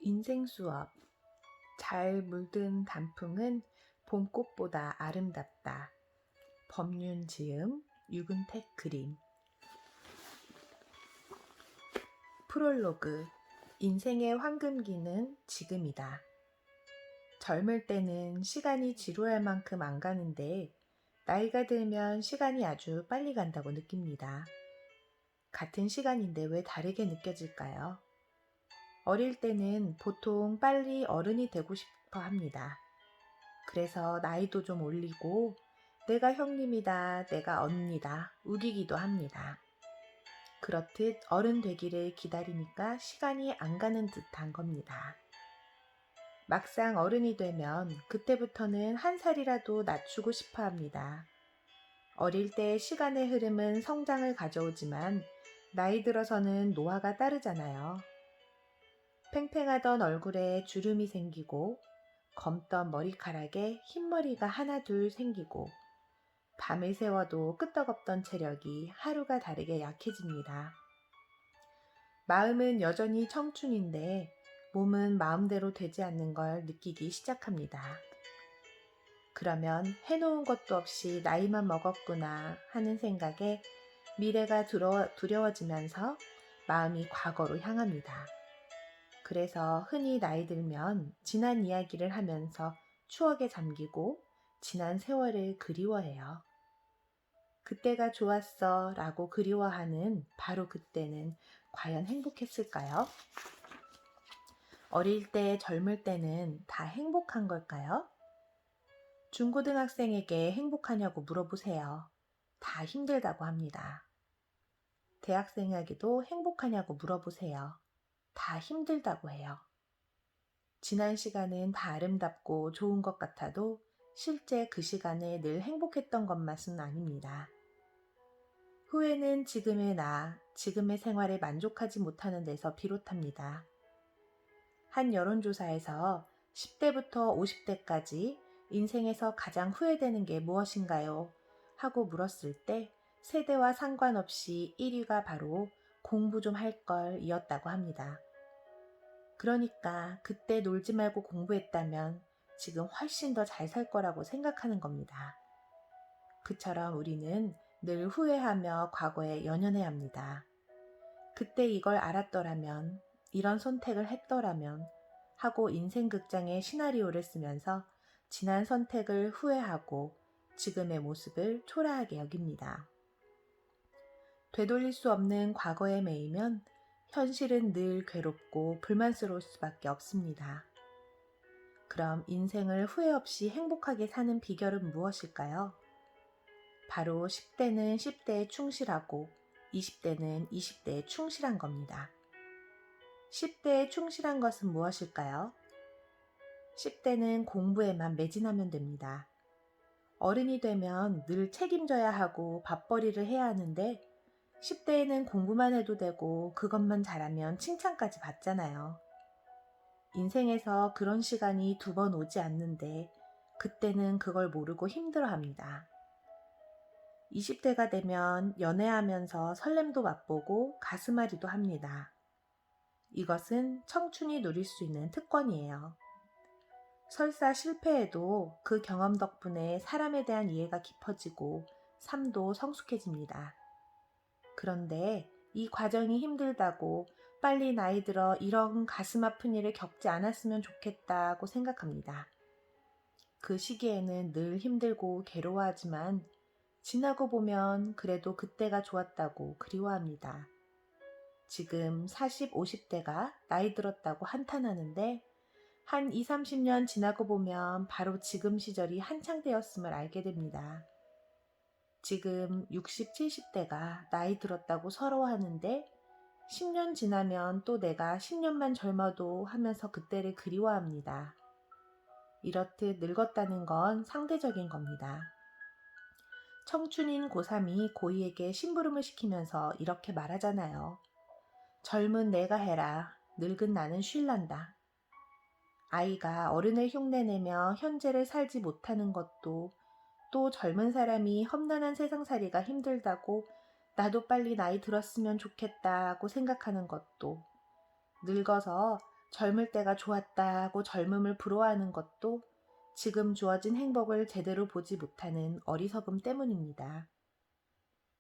인생 수업. 잘 물든 단풍은 봄꽃보다 아름답다. 법륜 지음, 유근택 그림. 프롤로그. 인생의 황금기는 지금이다. 젊을 때는 시간이 지루할 만큼 안 가는데 나이가 들면 시간이 아주 빨리 간다고 느낍니다. 같은 시간인데 왜 다르게 느껴질까요? 어릴 때는 보통 빨리 어른이 되고 싶어 합니다. 그래서 나이도 좀 올리고 내가 형님이다, 내가 언니다 우기기도 합니다. 그렇듯 어른 되기를 기다리니까 시간이 안 가는 듯한 겁니다. 막상 어른이 되면 그때부터는 한 살이라도 낮추고 싶어 합니다. 어릴 때 시간의 흐름은 성장을 가져오지만 나이 들어서는 노화가 따르잖아요. 팽팽하던 얼굴에 주름이 생기고 검던 머리카락에 흰머리가 하나 둘 생기고 밤을 새워도 끄떡없던 체력이 하루가 다르게 약해집니다. 마음은 여전히 청춘인데 몸은 마음대로 되지 않는 걸 느끼기 시작합니다. 그러면 해놓은 것도 없이 나이만 먹었구나 하는 생각에 미래가 두려워지면서 마음이 과거로 향합니다. 그래서 흔히 나이 들면 지난 이야기를 하면서 추억에 잠기고 지난 세월을 그리워해요. 그때가 좋았어 라고 그리워하는 바로 그때는 과연 행복했을까요? 어릴 때 젊을 때는 다 행복한 걸까요? 중고등학생에게 행복하냐고 물어보세요. 다 힘들다고 합니다. 대학생에게도 행복하냐고 물어보세요. 다 힘들다고 해요. 지난 시간은 다 아름답고 좋은 것 같아도 실제 그 시간에 늘 행복했던 것만은 아닙니다. 후회는 지금의 나, 지금의 생활에 만족하지 못하는 데서 비롯합니다. 한 여론조사에서 10대부터 50대까지 인생에서 가장 후회되는 게 무엇인가요? 하고 물었을 때 세대와 상관없이 1위가 바로 공부 좀 할 걸 이었다고 합니다. 그러니까 그때 놀지 말고 공부했다면 지금 훨씬 더 잘 살 거라고 생각하는 겁니다. 그처럼 우리는 늘 후회하며 과거에 연연해야 합니다. 그때 이걸 알았더라면, 이런 선택을 했더라면 하고 인생 극장의 시나리오를 쓰면서 지난 선택을 후회하고 지금의 모습을 초라하게 여깁니다. 되돌릴 수 없는 과거에 매이면 현실은 늘 괴롭고 불만스러울 수밖에 없습니다. 그럼 인생을 후회 없이 행복하게 사는 비결은 무엇일까요? 바로 10대는 10대에 충실하고 20대는 20대에 충실한 겁니다. 10대에 충실한 것은 무엇일까요? 10대는 공부에만 매진하면 됩니다. 어른이 되면 늘 책임져야 하고 밥벌이를 해야 하는데 10대에는 공부만 해도 되고 그것만 잘하면 칭찬까지 받잖아요. 인생에서 그런 시간이 2번 오지 않는데 그때는 그걸 모르고 힘들어합니다. 20대가 되면 연애하면서 설렘도 맛보고 가슴앓이도 합니다. 이것은 청춘이 누릴 수 있는 특권이에요. 설사 실패해도 그 경험 덕분에 사람에 대한 이해가 깊어지고 삶도 성숙해집니다. 그런데 이 과정이 힘들다고 빨리 나이 들어 이런 가슴 아픈 일을 겪지 않았으면 좋겠다고 생각합니다. 그 시기에는 늘 힘들고 괴로워하지만 지나고 보면 그래도 그때가 좋았다고 그리워합니다. 지금 40, 50대가 나이 들었다고 한탄하는데 한 20, 30년 지나고 보면 바로 지금 시절이 한창 되었음을 알게 됩니다. 지금 60, 70대가 나이 들었다고 서러워하는데 10년 지나면 또 내가 10년만 젊어도 하면서 그때를 그리워합니다. 이렇듯 늙었다는 건 상대적인 겁니다. 청춘인 고3이 고2에게 심부름을 시키면서 이렇게 말하잖아요. 젊은 내가 해라. 늙은 나는 쉴란다. 아이가 어른을 흉내내며 현재를 살지 못하는 것도 또 젊은 사람이 험난한 세상살이가 힘들다고 나도 빨리 나이 들었으면 좋겠다고 생각하는 것도 늙어서 젊을 때가 좋았다고 젊음을 부러워하는 것도 지금 주어진 행복을 제대로 보지 못하는 어리석음 때문입니다.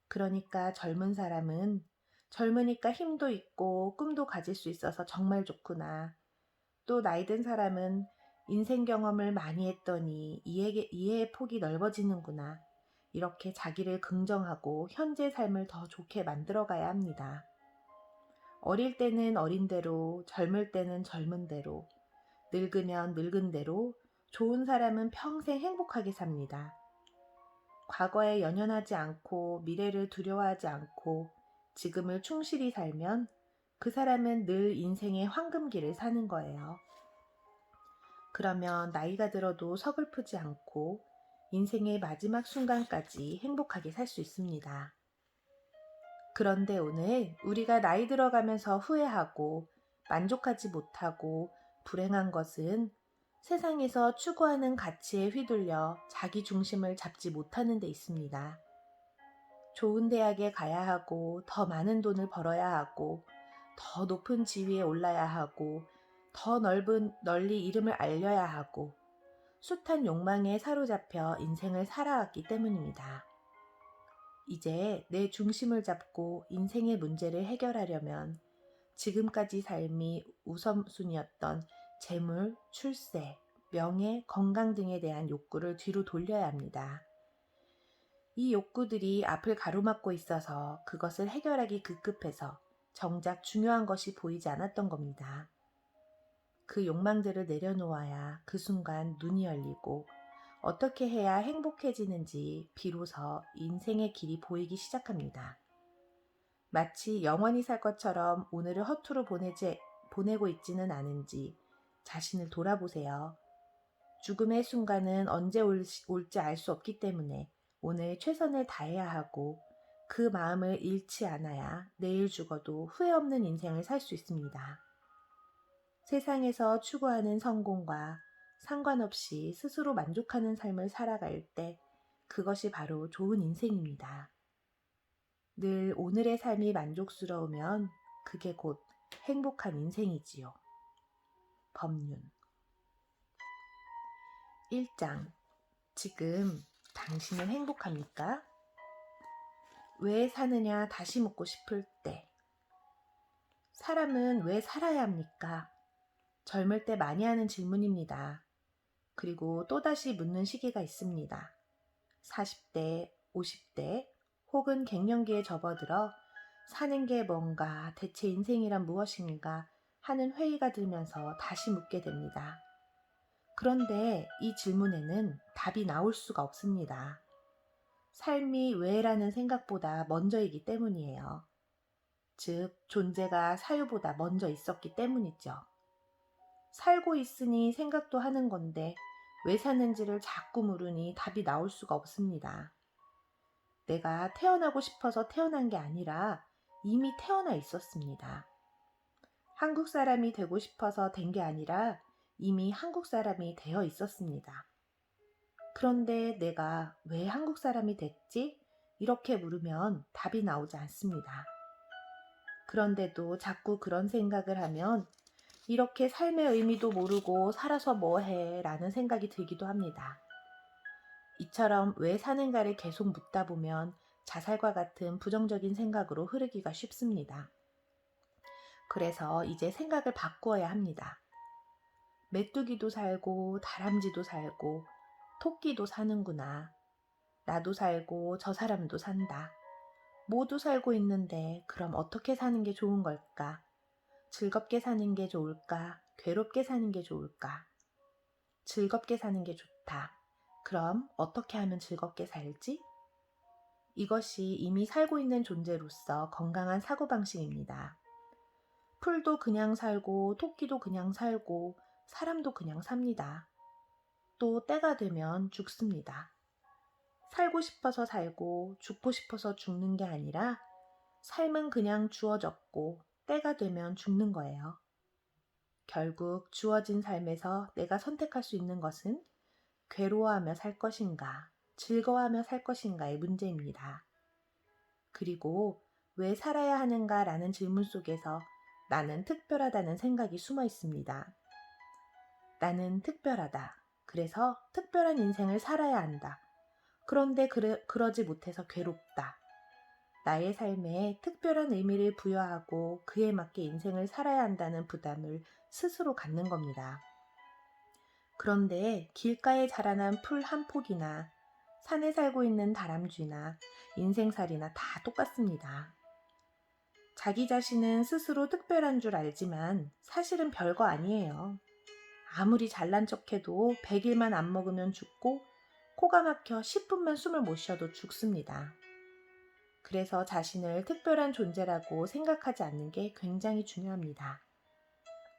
그러니까 젊은 사람은 젊으니까 힘도 있고 꿈도 가질 수 있어서 정말 좋구나. 또 나이 든 사람은 인생 경험을 많이 했더니 이해의 폭이 넓어지는구나. 이렇게 자기를 긍정하고 현재 삶을 더 좋게 만들어 가야 합니다. 어릴 때는 어린 대로, 젊을 때는 젊은 대로, 늙으면 늙은 대로 좋은 사람은 평생 행복하게 삽니다. 과거에 연연하지 않고 미래를 두려워하지 않고 지금을 충실히 살면 그 사람은 늘 인생의 황금기를 사는 거예요. 그러면 나이가 들어도 서글프지 않고 인생의 마지막 순간까지 행복하게 살 수 있습니다. 그런데 오늘 우리가 나이 들어가면서 후회하고 만족하지 못하고 불행한 것은 세상에서 추구하는 가치에 휘둘려 자기 중심을 잡지 못하는 데 있습니다. 좋은 대학에 가야 하고 더 많은 돈을 벌어야 하고 더 높은 지위에 올라야 하고 더 널리 이름을 알려야 하고 숱한 욕망에 사로잡혀 인생을 살아왔기 때문입니다. 이제 내 중심을 잡고 인생의 문제를 해결하려면 지금까지 삶이 우선순위였던 재물, 출세, 명예, 건강 등에 대한 욕구를 뒤로 돌려야 합니다. 이 욕구들이 앞을 가로막고 있어서 그것을 해결하기 급급해서 정작 중요한 것이 보이지 않았던 겁니다. 그 욕망들을 내려놓아야 그 순간 눈이 열리고 어떻게 해야 행복해지는지 비로소 인생의 길이 보이기 시작합니다. 마치 영원히 살 것처럼 오늘을 허투루 보내고 있지는 않은지 자신을 돌아보세요. 죽음의 순간은 언제 올지 알 수 없기 때문에 오늘 최선을 다해야 하고 그 마음을 잃지 않아야 내일 죽어도 후회 없는 인생을 살 수 있습니다. 세상에서 추구하는 성공과 상관없이 스스로 만족하는 삶을 살아갈 때 그것이 바로 좋은 인생입니다. 늘 오늘의 삶이 만족스러우면 그게 곧 행복한 인생이지요. 법륜 1장. 지금 당신은 행복합니까? 왜 사느냐 다시 묻고 싶을 때. 사람은 왜 살아야 합니까? 젊을 때 많이 하는 질문입니다. 그리고 또다시 묻는 시기가 있습니다. 40대, 50대 혹은 갱년기에 접어들어 사는 게 뭔가, 대체 인생이란 무엇인가 하는 회의가 들면서 다시 묻게 됩니다. 그런데 이 질문에는 답이 나올 수가 없습니다. 삶이 왜라는 생각보다 먼저이기 때문이에요. 즉, 존재가 사유보다 먼저 있었기 때문이죠. 살고 있으니 생각도 하는 건데 왜 사는지를 자꾸 물으니 답이 나올 수가 없습니다. 내가 태어나고 싶어서 태어난 게 아니라 이미 태어나 있었습니다. 한국 사람이 되고 싶어서 된 게 아니라 이미 한국 사람이 되어 있었습니다. 그런데 내가 왜 한국 사람이 됐지? 이렇게 물으면 답이 나오지 않습니다. 그런데도 자꾸 그런 생각을 하면 이렇게 삶의 의미도 모르고 살아서 뭐해 라는 생각이 들기도 합니다. 이처럼 왜 사는가를 계속 묻다 보면 자살과 같은 부정적인 생각으로 흐르기가 쉽습니다. 그래서 이제 생각을 바꾸어야 합니다. 메뚜기도 살고 다람쥐도 살고 토끼도 사는구나. 나도 살고 저 사람도 산다. 모두 살고 있는데 그럼 어떻게 사는 게 좋은 걸까? 즐겁게 사는 게 좋을까? 괴롭게 사는 게 좋을까? 즐겁게 사는 게 좋다. 그럼 어떻게 하면 즐겁게 살지? 이것이 이미 살고 있는 존재로서 건강한 사고방식입니다. 풀도 그냥 살고 토끼도 그냥 살고 사람도 그냥 삽니다. 또 때가 되면 죽습니다. 살고 싶어서 살고 죽고 싶어서 죽는 게 아니라 삶은 그냥 주어졌고 때가 되면 죽는 거예요. 결국 주어진 삶에서 내가 선택할 수 있는 것은 괴로워하며 살 것인가, 즐거워하며 살 것인가의 문제입니다. 그리고 왜 살아야 하는가 라는 질문 속에서 나는 특별하다는 생각이 숨어 있습니다. 나는 특별하다. 그래서 특별한 인생을 살아야 한다. 그런데 그러지 못해서 괴롭다. 나의 삶에 특별한 의미를 부여하고 그에 맞게 인생을 살아야 한다는 부담을 스스로 갖는 겁니다. 그런데 길가에 자라난 풀 한 폭이나 산에 살고 있는 다람쥐나 인생살이나 다 똑같습니다. 자기 자신은 스스로 특별한 줄 알지만 사실은 별거 아니에요. 아무리 잘난 척해도 100일만 안 먹으면 죽고 코가 막혀 10분만 숨을 못 쉬어도 죽습니다. 그래서 자신을 특별한 존재라고 생각하지 않는 게 굉장히 중요합니다.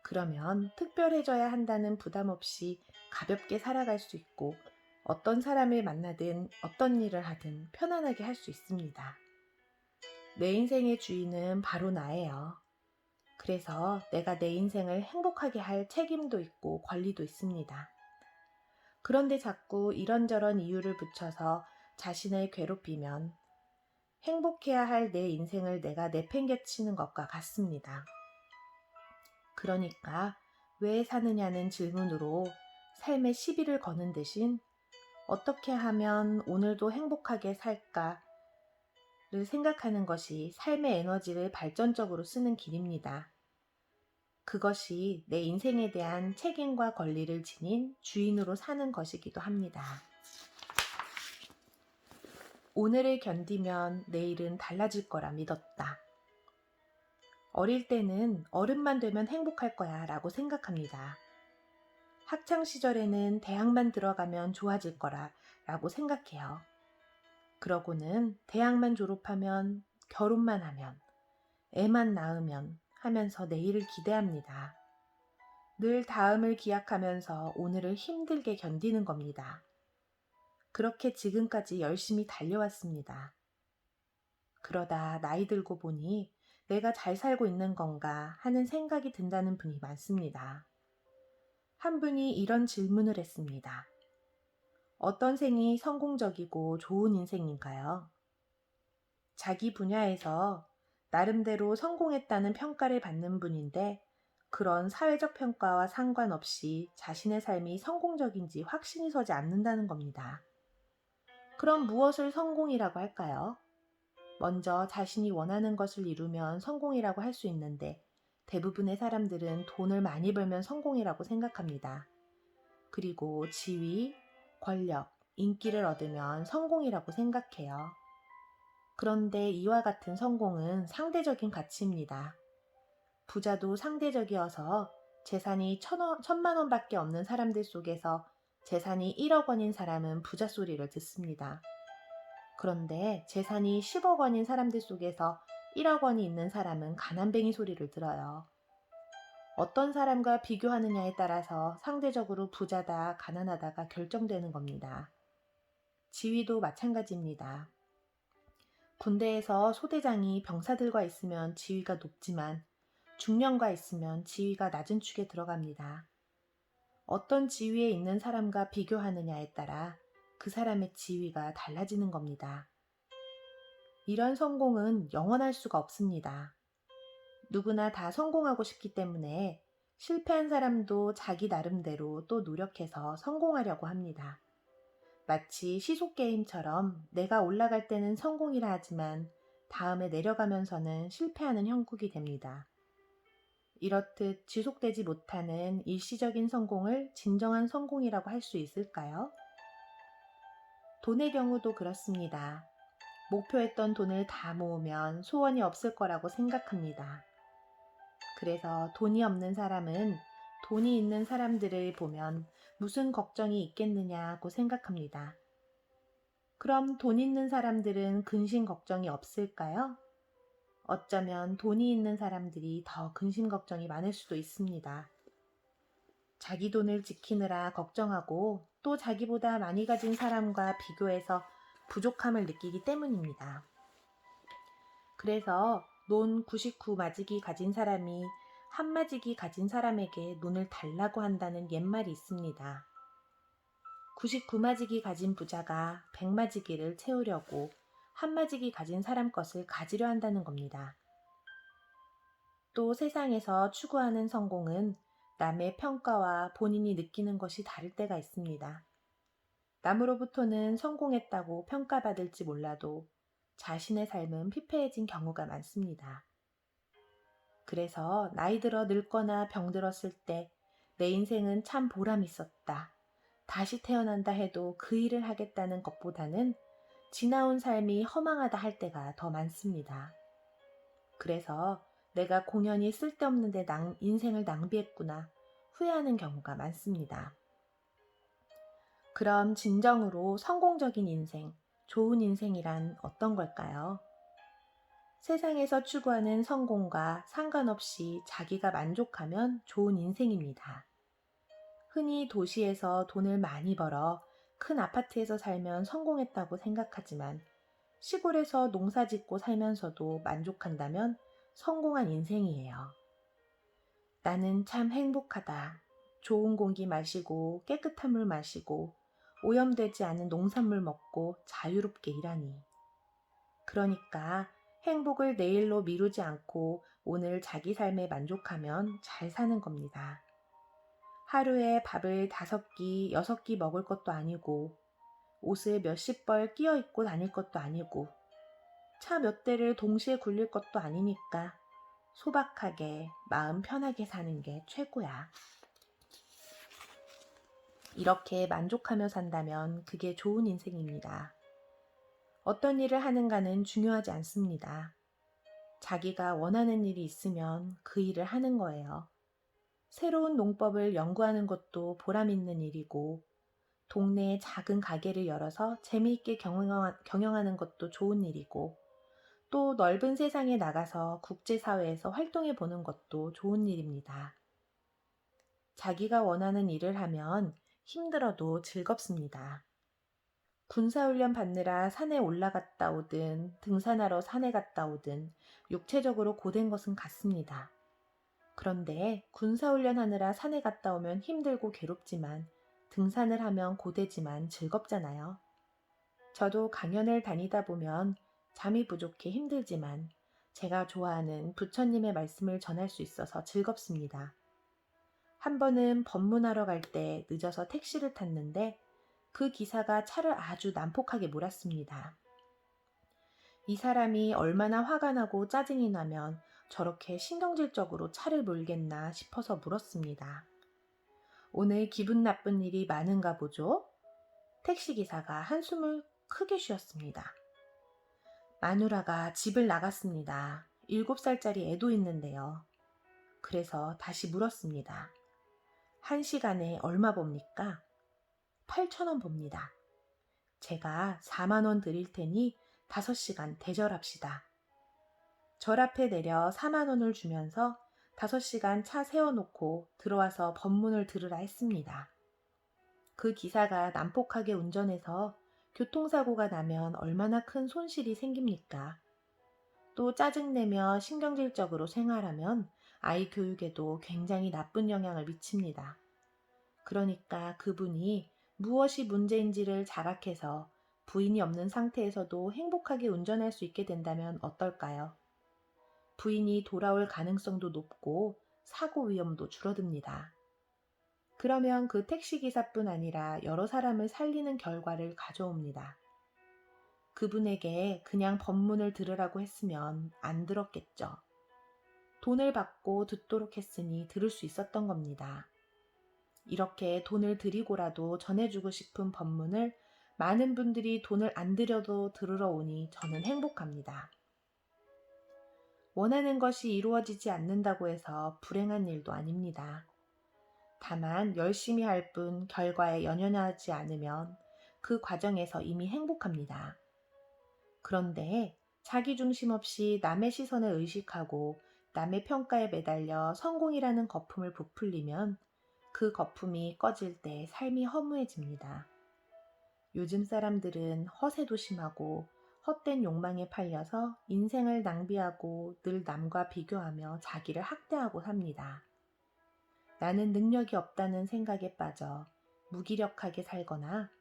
그러면 특별해져야 한다는 부담 없이 가볍게 살아갈 수 있고 어떤 사람을 만나든 어떤 일을 하든 편안하게 할 수 있습니다. 내 인생의 주인은 바로 나예요. 그래서 내가 내 인생을 행복하게 할 책임도 있고 권리도 있습니다. 그런데 자꾸 이런저런 이유를 붙여서 자신을 괴롭히면 행복해야 할 내 인생을 내가 내팽개치는 것과 같습니다. 그러니까 왜 사느냐는 질문으로 삶의 시비를 거는 대신 어떻게 하면 오늘도 행복하게 살까를 생각하는 것이 삶의 에너지를 발전적으로 쓰는 길입니다. 그것이 내 인생에 대한 책임과 권리를 지닌 주인으로 사는 것이기도 합니다. 오늘을 견디면 내일은 달라질 거라 믿었다. 어릴 때는 어른만 되면 행복할 거야 라고 생각합니다. 학창 시절에는 대학만 들어가면 좋아질 거라 라고 생각해요. 그러고는 대학만 졸업하면, 결혼만 하면, 애만 낳으면 하면서 내일을 기대합니다. 늘 다음을 기약하면서 오늘을 힘들게 견디는 겁니다. 그렇게 지금까지 열심히 달려왔습니다. 그러다 나이 들고 보니 내가 잘 살고 있는 건가 하는 생각이 든다는 분이 많습니다. 한 분이 이런 질문을 했습니다. 어떤 생이 성공적이고 좋은 인생인가요? 자기 분야에서 나름대로 성공했다는 평가를 받는 분인데 그런 사회적 평가와 상관없이 자신의 삶이 성공적인지 확신이 서지 않는다는 겁니다. 그럼 무엇을 성공이라고 할까요? 먼저 자신이 원하는 것을 이루면 성공이라고 할 수 있는데 대부분의 사람들은 돈을 많이 벌면 성공이라고 생각합니다. 그리고 지위, 권력, 인기를 얻으면 성공이라고 생각해요. 그런데 이와 같은 성공은 상대적인 가치입니다. 부자도 상대적이어서 재산이 1,000만 원밖에 없는 사람들 속에서 재산이 1억 원인 사람은 부자 소리를 듣습니다. 그런데 재산이 10억 원인 사람들 속에서 1억 원이 있는 사람은 가난뱅이 소리를 들어요. 어떤 사람과 비교하느냐에 따라서 상대적으로 부자다, 가난하다가 결정되는 겁니다. 지위도 마찬가지입니다. 군대에서 소대장이 병사들과 있으면 지위가 높지만 중령과 있으면 지위가 낮은 축에 들어갑니다. 어떤 지위에 있는 사람과 비교하느냐에 따라 그 사람의 지위가 달라지는 겁니다. 이런 성공은 영원할 수가 없습니다. 누구나 다 성공하고 싶기 때문에 실패한 사람도 자기 나름대로 또 노력해서 성공하려고 합니다. 마치 시속게임처럼 내가 올라갈 때는 성공이라 하지만 다음에 내려가면서는 실패하는 형국이 됩니다. 이렇듯 지속되지 못하는 일시적인 성공을 진정한 성공이라고 할 수 있을까요? 돈의 경우도 그렇습니다. 목표했던 돈을 다 모으면 소원이 없을 거라고 생각합니다. 그래서 돈이 없는 사람은 돈이 있는 사람들을 보면 무슨 걱정이 있겠느냐고 생각합니다. 그럼 돈 있는 사람들은 근심 걱정이 없을까요? 어쩌면 돈이 있는 사람들이 더 근심 걱정이 많을 수도 있습니다. 자기 돈을 지키느라 걱정하고 또 자기보다 많이 가진 사람과 비교해서 부족함을 느끼기 때문입니다. 그래서 논 99마지기 가진 사람이 한 마지기 가진 사람에게 논을 달라고 한다는 옛말이 있습니다. 99마지기 가진 부자가 100마지기를 채우려고 한 마지기 가진 사람 것을 가지려 한다는 겁니다. 또 세상에서 추구하는 성공은 남의 평가와 본인이 느끼는 것이 다를 때가 있습니다. 남으로부터는 성공했다고 평가받을지 몰라도 자신의 삶은 피폐해진 경우가 많습니다. 그래서 나이 들어 늙거나 병들었을 때 내 인생은 참 보람 있었다. 다시 태어난다 해도 그 일을 하겠다는 것보다는 지나온 삶이 허망하다 할 때가 더 많습니다. 그래서 내가 공연히 쓸데없는데 인생을 낭비했구나 후회하는 경우가 많습니다. 그럼 진정으로 성공적인 인생, 좋은 인생이란 어떤 걸까요? 세상에서 추구하는 성공과 상관없이 자기가 만족하면 좋은 인생입니다. 흔히 도시에서 돈을 많이 벌어 큰 아파트에서 살면 성공했다고 생각하지만 시골에서 농사 짓고 살면서도 만족한다면 성공한 인생이에요. 나는 참 행복하다. 좋은 공기 마시고 깨끗한 물 마시고 오염되지 않은 농산물 먹고 자유롭게 일하니. 그러니까 행복을 내일로 미루지 않고 오늘 자기 삶에 만족하면 잘 사는 겁니다. 하루에 밥을 5끼, 6끼 먹을 것도 아니고 옷을 몇십 벌 끼어 입고 다닐 것도 아니고 차 몇 대를 동시에 굴릴 것도 아니니까 소박하게 마음 편하게 사는 게 최고야. 이렇게 만족하며 산다면 그게 좋은 인생입니다. 어떤 일을 하는가는 중요하지 않습니다. 자기가 원하는 일이 있으면 그 일을 하는 거예요. 새로운 농법을 연구하는 것도 보람 있는 일이고 동네에 작은 가게를 열어서 재미있게 경영하는 것도 좋은 일이고 또 넓은 세상에 나가서 국제사회에서 활동해 보는 것도 좋은 일입니다. 자기가 원하는 일을 하면 힘들어도 즐겁습니다. 군사훈련 받느라 산에 올라갔다 오든 등산하러 산에 갔다 오든 육체적으로 고된 것은 같습니다. 그런데 군사훈련 하느라 산에 갔다 오면 힘들고 괴롭지만 등산을 하면 고되지만 즐겁잖아요. 저도 강연을 다니다 보면 잠이 부족해 힘들지만 제가 좋아하는 부처님의 말씀을 전할 수 있어서 즐겁습니다. 한 번은 법문하러 갈 때 늦어서 택시를 탔는데 그 기사가 차를 아주 난폭하게 몰았습니다. 이 사람이 얼마나 화가 나고 짜증이 나면 저렇게 신경질적으로 차를 몰겠나 싶어서 물었습니다. 오늘 기분 나쁜 일이 많은가 보죠? 택시기사가 한숨을 크게 쉬었습니다. 마누라가 집을 나갔습니다. 7살짜리 애도 있는데요. 그래서 다시 물었습니다. 1시간에 얼마 봅니까? 8,000원 봅니다. 제가 4만 원 드릴 테니 5시간 대절합시다. 절 앞에 내려 4만 원을 주면서 5시간 차 세워놓고 들어와서 법문을 들으라 했습니다. 그 기사가 난폭하게 운전해서 교통사고가 나면 얼마나 큰 손실이 생깁니까? 또 짜증내며 신경질적으로 생활하면 아이 교육에도 굉장히 나쁜 영향을 미칩니다. 그러니까 그분이 무엇이 문제인지를 자각해서 부인이 없는 상태에서도 행복하게 운전할 수 있게 된다면 어떨까요? 부인이 돌아올 가능성도 높고 사고 위험도 줄어듭니다. 그러면 그 택시기사뿐 아니라 여러 사람을 살리는 결과를 가져옵니다. 그분에게 그냥 법문을 들으라고 했으면 안 들었겠죠. 돈을 받고 듣도록 했으니 들을 수 있었던 겁니다. 이렇게 돈을 드리고라도 전해주고 싶은 법문을 많은 분들이 돈을 안 들여도 들으러 오니 저는 행복합니다. 원하는 것이 이루어지지 않는다고 해서 불행한 일도 아닙니다. 다만 열심히 할 뿐 결과에 연연하지 않으면 그 과정에서 이미 행복합니다. 그런데 자기 중심 없이 남의 시선을 의식하고 남의 평가에 매달려 성공이라는 거품을 부풀리면 그 거품이 꺼질 때 삶이 허무해집니다. 요즘 사람들은 허세도 심하고 헛된 욕망에 팔려서 인생을 낭비하고 늘 남과 비교하며 자기를 학대하고 삽니다. 나는 능력이 없다는 생각에 빠져 무기력하게 살거나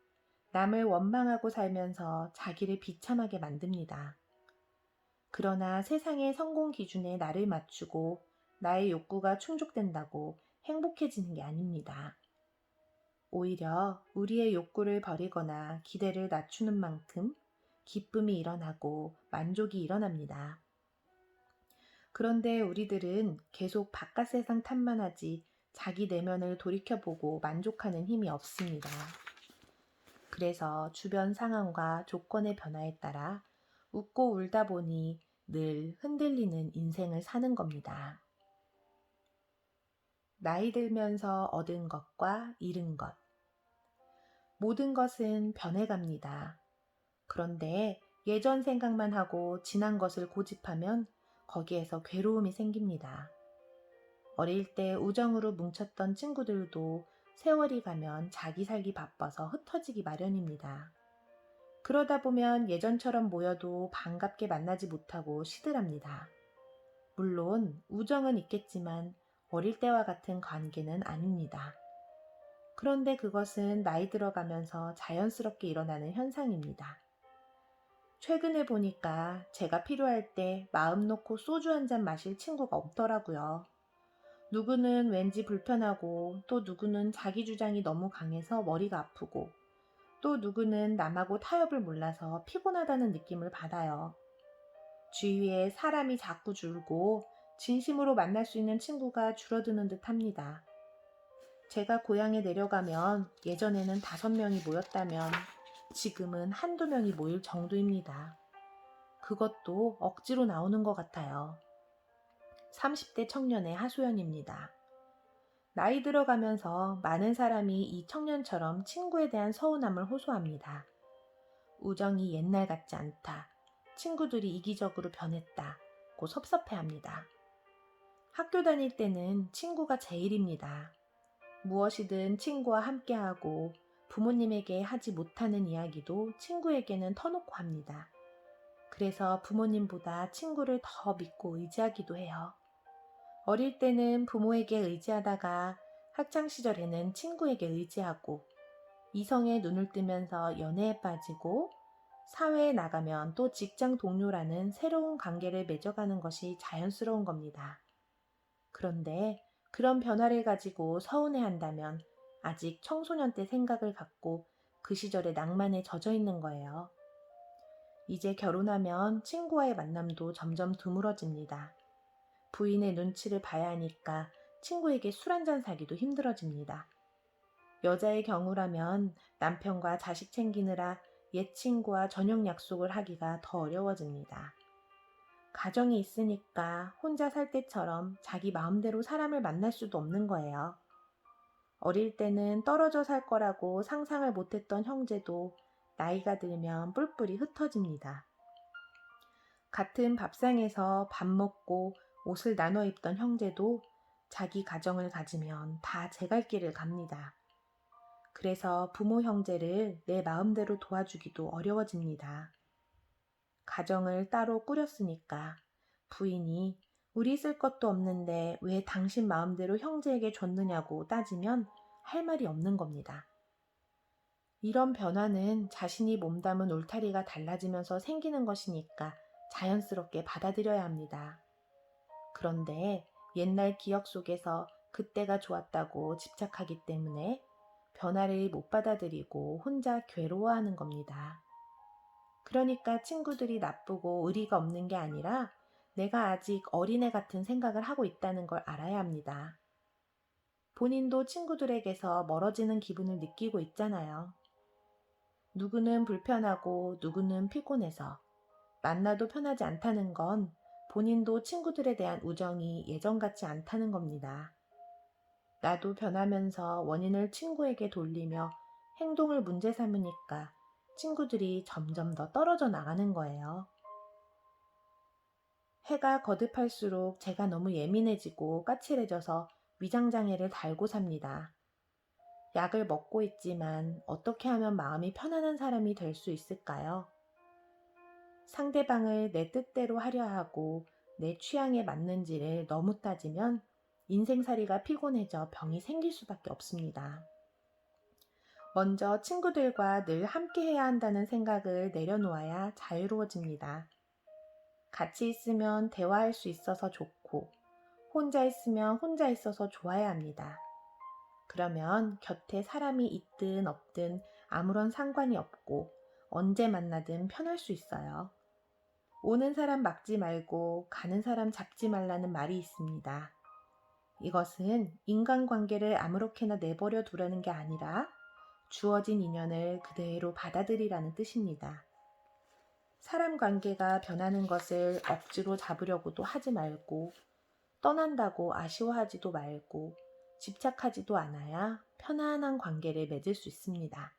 남을 원망하고 살면서 자기를 비참하게 만듭니다. 그러나 세상의 성공 기준에 나를 맞추고 나의 욕구가 충족된다고 행복해지는 게 아닙니다. 오히려 우리의 욕구를 버리거나 기대를 낮추는 만큼 기쁨이 일어나고 만족이 일어납니다. 그런데 우리들은 계속 바깥 세상 탓만 하지 자기 내면을 돌이켜보고 만족하는 힘이 없습니다. 그래서 주변 상황과 조건의 변화에 따라 웃고 울다 보니 늘 흔들리는 인생을 사는 겁니다. 나이 들면서 얻은 것과 잃은 것. 모든 것은 변해갑니다. 그런데 예전 생각만 하고 지난 것을 고집하면 거기에서 괴로움이 생깁니다. 어릴 때 우정으로 뭉쳤던 친구들도 세월이 가면 자기 살기 바빠서 흩어지기 마련입니다. 그러다 보면 예전처럼 모여도 반갑게 만나지 못하고 시들합니다. 물론 우정은 있겠지만 어릴 때와 같은 관계는 아닙니다. 그런데 그것은 나이 들어가면서 자연스럽게 일어나는 현상입니다. 최근에 보니까 제가 필요할 때 마음 놓고 소주 한 잔 마실 친구가 없더라고요. 누구는 왠지 불편하고 또 누구는 자기 주장이 너무 강해서 머리가 아프고 또 누구는 남하고 타협을 몰라서 피곤하다는 느낌을 받아요. 주위에 사람이 자꾸 줄고 진심으로 만날 수 있는 친구가 줄어드는 듯 합니다. 제가 고향에 내려가면 예전에는 5명이 모였다면 지금은 한두 명이 모일 정도입니다. 그것도 억지로 나오는 것 같아요. 30대 청년의 하소연입니다. 나이 들어가면서 많은 사람이 이 청년처럼 친구에 대한 서운함을 호소합니다. 우정이 옛날 같지 않다. 친구들이 이기적으로 변했다고 섭섭해합니다. 학교 다닐 때는 친구가 제일입니다. 무엇이든 친구와 함께하고 부모님에게 하지 못하는 이야기도 친구에게는 터놓고 합니다. 그래서 부모님보다 친구를 더 믿고 의지하기도 해요. 어릴 때는 부모에게 의지하다가 학창시절에는 친구에게 의지하고 이성에 눈을 뜨면서 연애에 빠지고 사회에 나가면 또 직장 동료라는 새로운 관계를 맺어가는 것이 자연스러운 겁니다. 그런데 그런 변화를 가지고 서운해한다면 아직 청소년 때 생각을 갖고 그 시절의 낭만에 젖어 있는 거예요. 이제 결혼하면 친구와의 만남도 점점 드물어집니다. 부인의 눈치를 봐야 하니까 친구에게 술 한잔 사기도 힘들어집니다. 여자의 경우라면 남편과 자식 챙기느라 옛 친구와 저녁 약속을 하기가 더 어려워집니다. 가정이 있으니까 혼자 살 때처럼 자기 마음대로 사람을 만날 수도 없는 거예요. 어릴 때는 떨어져 살 거라고 상상을 못했던 형제도 나이가 들면 뿔뿔이 흩어집니다. 같은 밥상에서 밥 먹고 옷을 나눠 입던 형제도 자기 가정을 가지면 다 제 갈 길을 갑니다. 그래서 부모 형제를 내 마음대로 도와주기도 어려워집니다. 가정을 따로 꾸렸으니까 부인이 우리 쓸 것도 없는데 왜 당신 마음대로 형제에게 줬느냐고 따지면 할 말이 없는 겁니다. 이런 변화는 자신이 몸담은 울타리가 달라지면서 생기는 것이니까 자연스럽게 받아들여야 합니다. 그런데 옛날 기억 속에서 그때가 좋았다고 집착하기 때문에 변화를 못 받아들이고 혼자 괴로워하는 겁니다. 그러니까 친구들이 나쁘고 의리가 없는 게 아니라 내가 아직 어린애 같은 생각을 하고 있다는 걸 알아야 합니다. 본인도 친구들에게서 멀어지는 기분을 느끼고 있잖아요. 누구는 불편하고 누구는 피곤해서 만나도 편하지 않다는 건 본인도 친구들에 대한 우정이 예전 같지 않다는 겁니다. 나도 변하면서 원인을 친구에게 돌리며 행동을 문제 삼으니까 친구들이 점점 더 떨어져 나가는 거예요. 해가 거듭할수록 제가 너무 예민해지고 까칠해져서 위장장애를 달고 삽니다. 약을 먹고 있지만 어떻게 하면 마음이 편안한 사람이 될 수 있을까요? 상대방을 내 뜻대로 하려 하고 내 취향에 맞는지를 너무 따지면 인생살이가 피곤해져 병이 생길 수밖에 없습니다. 먼저 친구들과 늘 함께 해야 한다는 생각을 내려놓아야 자유로워집니다. 같이 있으면 대화할 수 있어서 좋고 혼자 있으면 혼자 있어서 좋아야 합니다. 그러면 곁에 사람이 있든 없든 아무런 상관이 없고 언제 만나든 편할 수 있어요. 오는 사람 막지 말고 가는 사람 잡지 말라는 말이 있습니다. 이것은 인간관계를 아무렇게나 내버려 두라는 게 아니라 주어진 인연을 그대로 받아들이라는 뜻입니다. 사람 관계가 변하는 것을 억지로 잡으려고도 하지 말고 떠난다고 아쉬워하지도 말고 집착하지도 않아야 편안한 관계를 맺을 수 있습니다.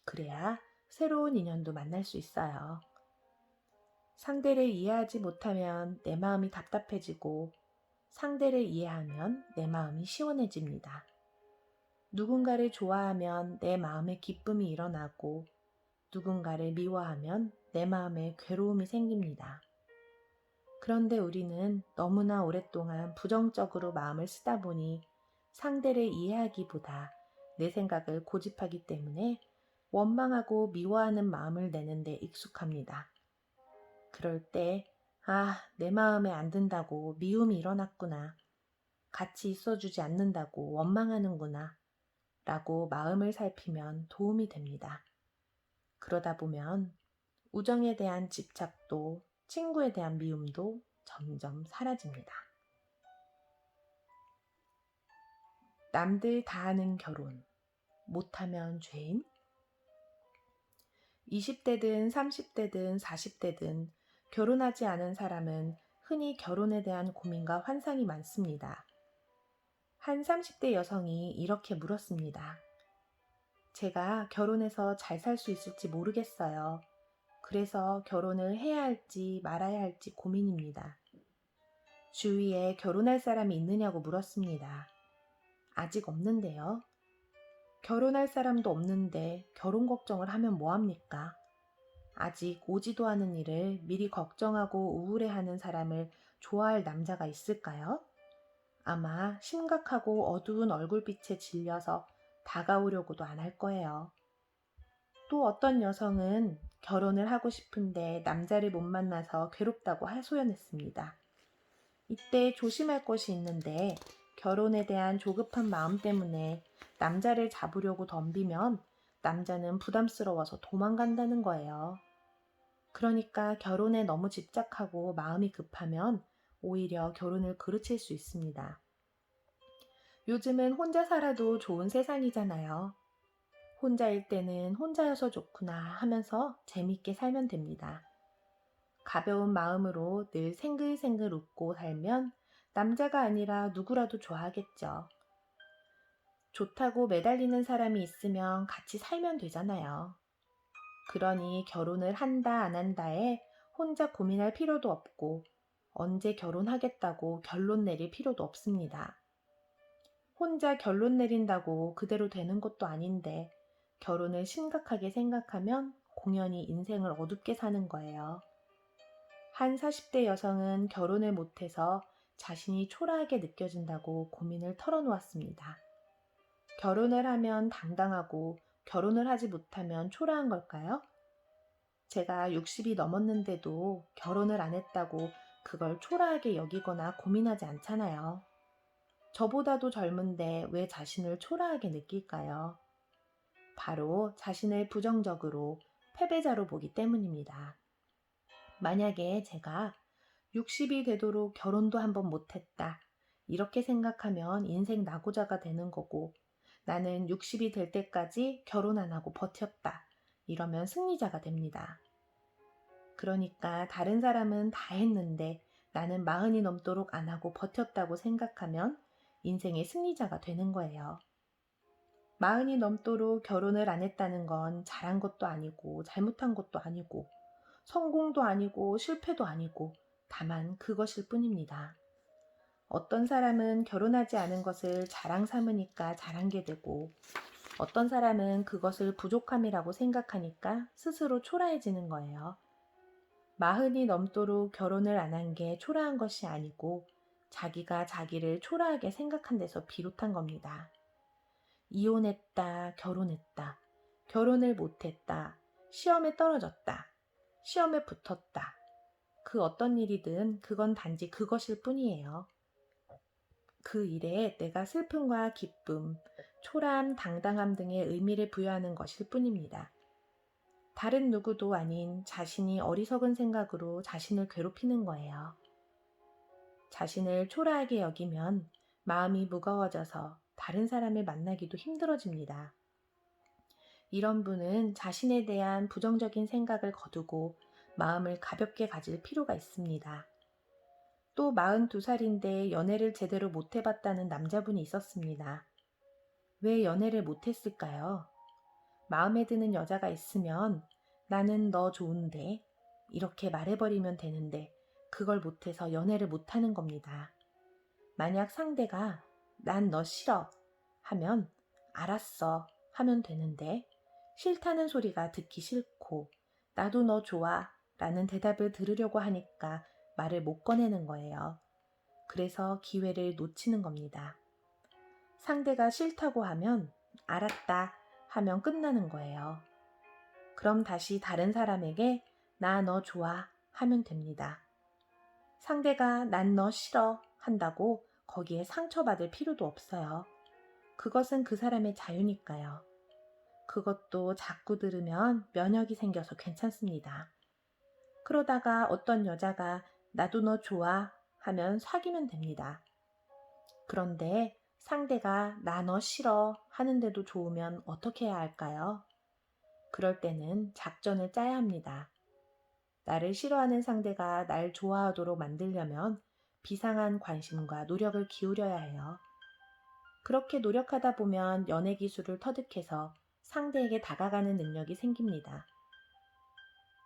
그래야 새로운 인연도 만날 수 있어요. 상대를 이해하지 못하면 내 마음이 답답해지고 상대를 이해하면 내 마음이 시원해집니다. 누군가를 좋아하면 내 마음에 기쁨이 일어나고 누군가를 미워하면 내 마음에 괴로움이 생깁니다. 그런데 우리는 너무나 오랫동안 부정적으로 마음을 쓰다 보니 상대를 이해하기보다 내 생각을 고집하기 때문에 원망하고 미워하는 마음을 내는데 익숙합니다. 그럴 때, 내 마음에 안 든다고 미움이 일어났구나. 같이 있어주지 않는다고 원망하는구나. 라고 마음을 살피면 도움이 됩니다. 그러다 보면 우정에 대한 집착도 친구에 대한 미움도 점점 사라집니다. 남들 다 하는 결혼, 못하면 죄인? 20대든 30대든 40대든 결혼하지 않은 사람은 흔히 결혼에 대한 고민과 환상이 많습니다. 한 30대 여성이 이렇게 물었습니다. 제가 결혼해서 잘 살 수 있을지 모르겠어요. 그래서 결혼을 해야 할지 말아야 할지 고민입니다. 주위에 결혼할 사람이 있느냐고 물었습니다. 아직 없는데요. 결혼할 사람도 없는데 결혼 걱정을 하면 뭐합니까? 아직 오지도 않은 일을 미리 걱정하고 우울해하는 사람을 좋아할 남자가 있을까요? 아마 심각하고 어두운 얼굴빛에 질려서 다가오려고도 안 할 거예요. 또 어떤 여성은 결혼을 하고 싶은데 남자를 못 만나서 괴롭다고 하소연했습니다. 이때 조심할 것이 있는데 결혼에 대한 조급한 마음 때문에 남자를 잡으려고 덤비면 남자는 부담스러워서 도망간다는 거예요. 그러니까 결혼에 너무 집착하고 마음이 급하면 오히려 결혼을 그르칠 수 있습니다. 요즘은 혼자 살아도 좋은 세상이잖아요. 혼자일 때는 혼자여서 좋구나 하면서 재밌게 살면 됩니다. 가벼운 마음으로 늘 생글생글 웃고 살면 남자가 아니라 누구라도 좋아하겠죠. 좋다고 매달리는 사람이 있으면 같이 살면 되잖아요. 그러니 결혼을 한다 안 한다에 혼자 고민할 필요도 없고 언제 결혼하겠다고 결론 내릴 필요도 없습니다. 혼자 결론 내린다고 그대로 되는 것도 아닌데 결혼을 심각하게 생각하면 공연히 인생을 어둡게 사는 거예요. 한 40대 여성은 결혼을 못해서 자신이 초라하게 느껴진다고 고민을 털어놓았습니다. 결혼을 하면 당당하고 결혼을 하지 못하면 초라한 걸까요? 제가 60이 넘었는데도 결혼을 안 했다고 그걸 초라하게 여기거나 고민하지 않잖아요. 저보다도 젊은데 왜 자신을 초라하게 느낄까요? 바로 자신을 부정적으로 패배자로 보기 때문입니다. 만약에 제가 60이 되도록 결혼도 한번 못했다. 이렇게 생각하면 인생 낙오자가 되는 거고 나는 60이 될 때까지 결혼 안 하고 버텼다. 이러면 승리자가 됩니다. 그러니까 다른 사람은 다 했는데 나는 40이 넘도록 안 하고 버텼다고 생각하면 인생의 승리자가 되는 거예요. 40이 넘도록 결혼을 안 했다는 건 잘한 것도 아니고 잘못한 것도 아니고 성공도 아니고 실패도 아니고 다만 그것일 뿐입니다. 어떤 사람은 결혼하지 않은 것을 자랑 삼으니까 잘한 게 되고 어떤 사람은 그것을 부족함이라고 생각하니까 스스로 초라해지는 거예요. 40이 넘도록 결혼을 안 한 게 초라한 것이 아니고 자기가 자기를 초라하게 생각한 데서 비롯한 겁니다. 이혼했다, 결혼했다, 결혼을 못했다, 시험에 떨어졌다, 시험에 붙었다. 그 어떤 일이든 그건 단지 그것일 뿐이에요. 그 일에 내가 슬픔과 기쁨, 초라함, 당당함 등의 의미를 부여하는 것일 뿐입니다. 다른 누구도 아닌 자신이 어리석은 생각으로 자신을 괴롭히는 거예요. 자신을 초라하게 여기면 마음이 무거워져서 다른 사람을 만나기도 힘들어집니다. 이런 분은 자신에 대한 부정적인 생각을 거두고 마음을 가볍게 가질 필요가 있습니다. 또 42살인데 연애를 제대로 못 해봤다는 남자분이 있었습니다. 왜 연애를 못 했을까요? 마음에 드는 여자가 있으면 나는 너 좋은데 이렇게 말해버리면 되는데 그걸 못해서 연애를 못하는 겁니다. 만약 상대가 난 너 싫어 하면 알았어 하면 되는데 싫다는 소리가 듣기 싫고 나도 너 좋아 라는 대답을 들으려고 하니까 말을 못 꺼내는 거예요. 그래서 기회를 놓치는 겁니다. 상대가 싫다고 하면 알았다 하면 끝나는 거예요. 그럼 다시 다른 사람에게 나 너 좋아 하면 됩니다. 상대가 난 너 싫어 한다고 거기에 상처받을 필요도 없어요. 그것은 그 사람의 자유니까요. 그것도 자꾸 들으면 면역이 생겨서 괜찮습니다. 그러다가 어떤 여자가 나도 너 좋아 하면 사귀면 됩니다. 그런데 상대가 나 너 싫어 하는데도 좋으면 어떻게 해야 할까요? 그럴 때는 작전을 짜야 합니다. 나를 싫어하는 상대가 날 좋아하도록 만들려면 비상한 관심과 노력을 기울여야 해요. 그렇게 노력하다 보면 연애 기술을 터득해서 상대에게 다가가는 능력이 생깁니다.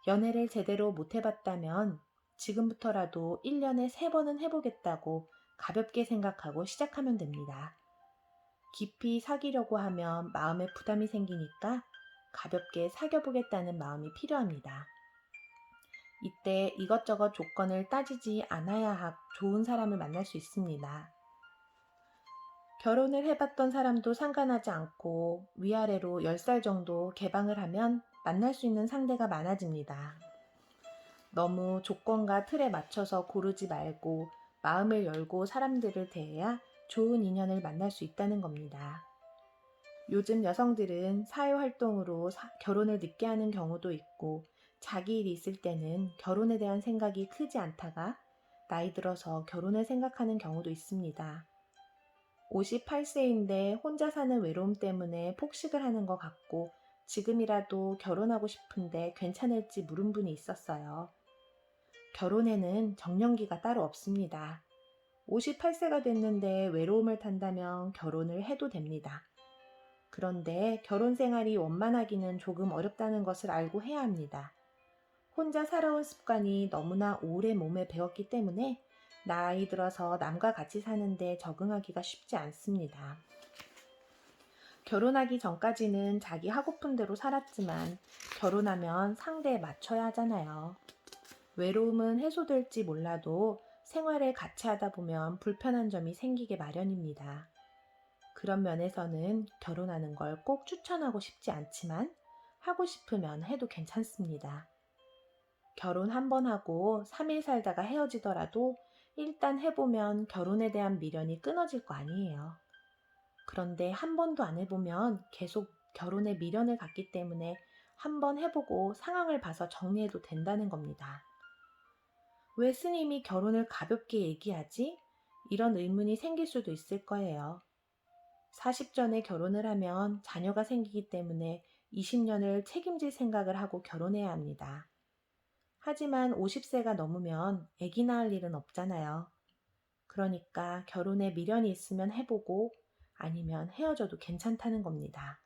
연애를 제대로 못 해봤다면 지금부터라도 1년에 3번은 해보겠다고 가볍게 생각하고 시작하면 됩니다. 깊이 사귀려고 하면 마음에 부담이 생기니까 가볍게 사귀어보겠다는 마음이 필요합니다. 이때 이것저것 조건을 따지지 않아야 좋은 사람을 만날 수 있습니다. 결혼을 해봤던 사람도 상관하지 않고 위아래로 10살 정도 개방을 하면 만날 수 있는 상대가 많아집니다. 너무 조건과 틀에 맞춰서 고르지 말고 마음을 열고 사람들을 대해야 좋은 인연을 만날 수 있다는 겁니다. 요즘 여성들은 사회활동으로 결혼을 늦게 하는 경우도 있고 자기 일이 있을 때는 결혼에 대한 생각이 크지 않다가 나이 들어서 결혼을 생각하는 경우도 있습니다. 58세인데 혼자 사는 외로움 때문에 폭식을 하는 것 같고 지금이라도 결혼하고 싶은데 괜찮을지 물은 분이 있었어요. 결혼에는 정년기가 따로 없습니다. 58세가 됐는데 외로움을 탄다면 결혼을 해도 됩니다. 그런데 결혼 생활이 원만하기는 조금 어렵다는 것을 알고 해야 합니다. 혼자 살아온 습관이 너무나 오래 몸에 배웠기 때문에 나이 들어서 남과 같이 사는데 적응하기가 쉽지 않습니다. 결혼하기 전까지는 자기 하고픈 대로 살았지만 결혼하면 상대에 맞춰야 하잖아요. 외로움은 해소될지 몰라도 생활을 같이 하다 보면 불편한 점이 생기게 마련입니다. 그런 면에서는 결혼하는 걸 꼭 추천하고 싶지 않지만 하고 싶으면 해도 괜찮습니다. 결혼 한 번 하고 3일 살다가 헤어지더라도 일단 해보면 결혼에 대한 미련이 끊어질 거 아니에요. 그런데 한 번도 안 해보면 계속 결혼에 미련을 갖기 때문에 한 번 해보고 상황을 봐서 정리해도 된다는 겁니다. 왜 스님이 결혼을 가볍게 얘기하지? 이런 의문이 생길 수도 있을 거예요. 40전에 결혼을 하면 자녀가 생기기 때문에 20년을 책임질 생각을 하고 결혼해야 합니다. 하지만 50세가 넘으면 아기 낳을 일은 없잖아요. 그러니까 결혼에 미련이 있으면 해보고 아니면 헤어져도 괜찮다는 겁니다.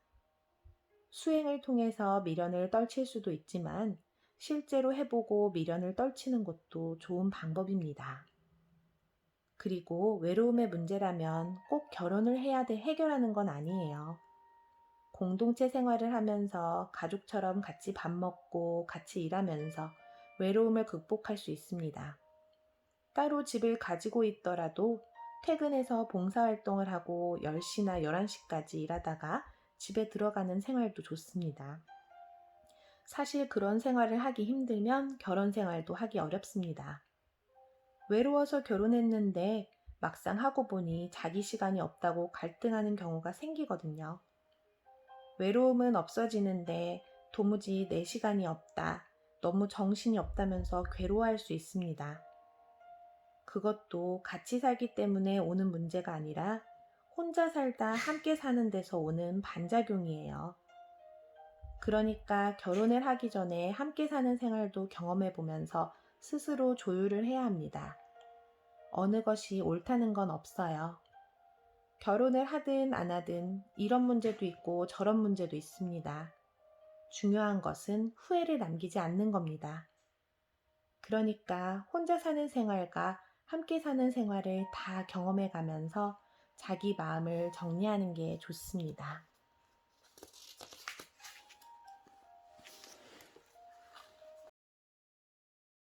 수행을 통해서 미련을 떨칠 수도 있지만 실제로 해보고 미련을 떨치는 것도 좋은 방법입니다. 그리고 외로움의 문제라면 꼭 결혼을 해야 돼 해결하는 건 아니에요. 공동체 생활을 하면서 가족처럼 같이 밥 먹고 같이 일하면서 외로움을 극복할 수 있습니다. 따로 집을 가지고 있더라도 퇴근해서 봉사활동을 하고 10시나 11시까지 일하다가 집에 들어가는 생활도 좋습니다. 사실 그런 생활을 하기 힘들면 결혼 생활도 하기 어렵습니다. 외로워서 결혼했는데 막상 하고 보니 자기 시간이 없다고 갈등하는 경우가 생기거든요. 외로움은 없어지는데 도무지 내 시간이 없다, 너무 정신이 없다면서 괴로워할 수 있습니다. 그것도 같이 살기 때문에 오는 문제가 아니라 혼자 살다 함께 사는 데서 오는 반작용이에요. 그러니까 결혼을 하기 전에 함께 사는 생활도 경험해 보면서 스스로 조율을 해야 합니다. 어느 것이 옳다는 건 없어요. 결혼을 하든 안 하든 이런 문제도 있고 저런 문제도 있습니다. 중요한 것은 후회를 남기지 않는 겁니다. 그러니까 혼자 사는 생활과 함께 사는 생활을 다 경험해 가면서 자기 마음을 정리하는 게 좋습니다.